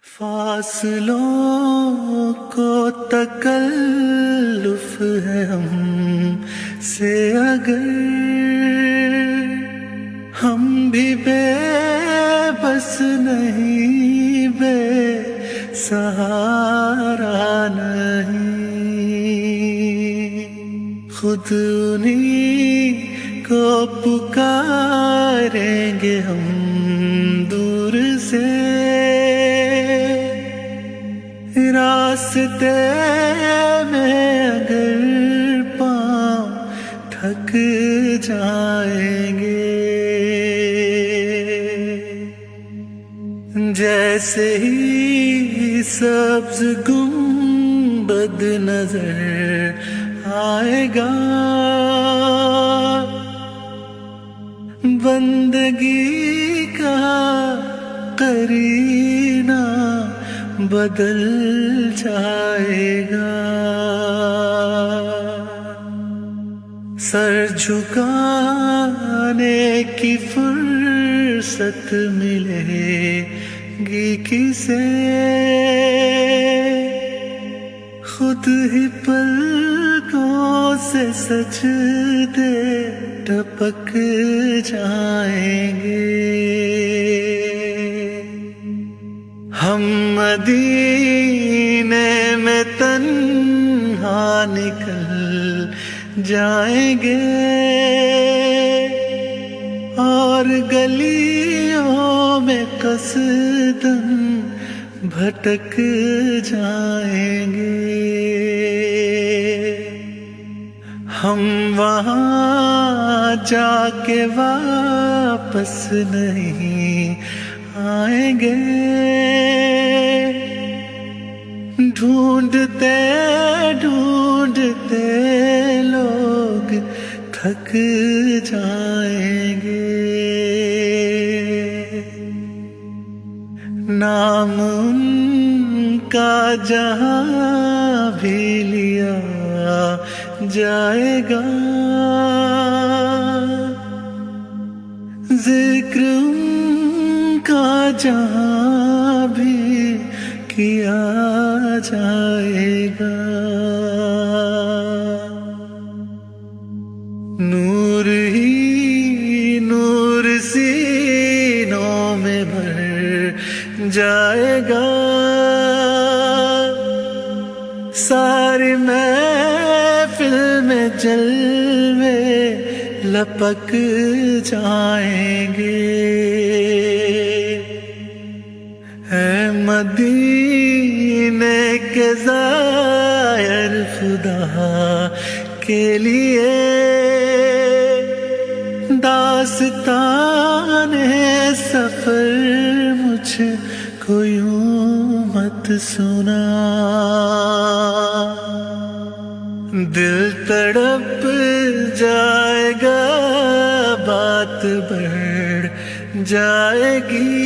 فاصلوں کو تکلف ہے ہم سے اگر، ہم بھی بے بس نہیں، بے سہارا نہیں، خود انہی کو پکاریں گے ہم دور سے، راستے میں اگر پاؤں تھک جائیں گے، جیسے ہی سبز گنبد نظر آئے گا، بندگی کا قرینہ بدل جائے گا، سر جھکانے کی فرصت ملے گی کسے، خود ہی پلکوں سے سجدے ٹپک جائیں گے، ہم مدینے میں تنہا نکل جائیں گے، اور گلیوں میں قصداً بھٹک جائیں گے، ہم وہاں جا کے واپس نہیں آئیں گے، ڈھونڈتے ڈھونڈتے لوگ تھک جائیں گے، نام ان کا جہاں بھی لیا جائے گا، ذکر ان کا جہاں بھی کیا جائے گا، نور ہی نور سینوں میں بھر جائے گا، ساری محفل میں جلوے لپک جائیں گے، اے مدینے کے زائر خدا کے لیے داستان سفر مجھ کو یوں مت سنا، دل تڑپ جائے گا، بات بڑھ جائے گی،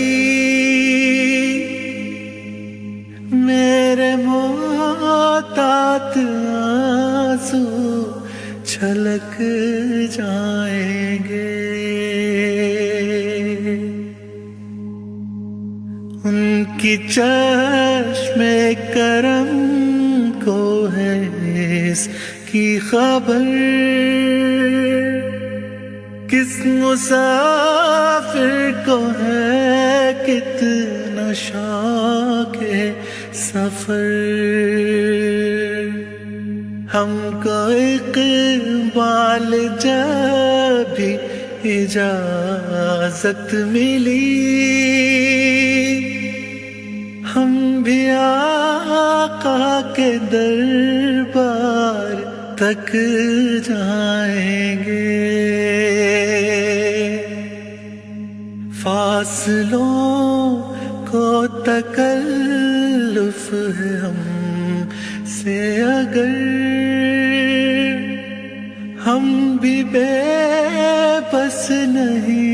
میرے محتاط آنسو چھلک جائیں گے، ان کی چشم کرم کو ہے اس کی خبر، کس مسافر کو ہے کتنا شوق ہے سفر، ہم کو اقبال جب بھی اجازت ملی، ہم بھی آقا کے دربار تک جائیں گے، فاصلوں کو تکلف ہے ہم سے اگر، ہم بھی بے بس نہیں،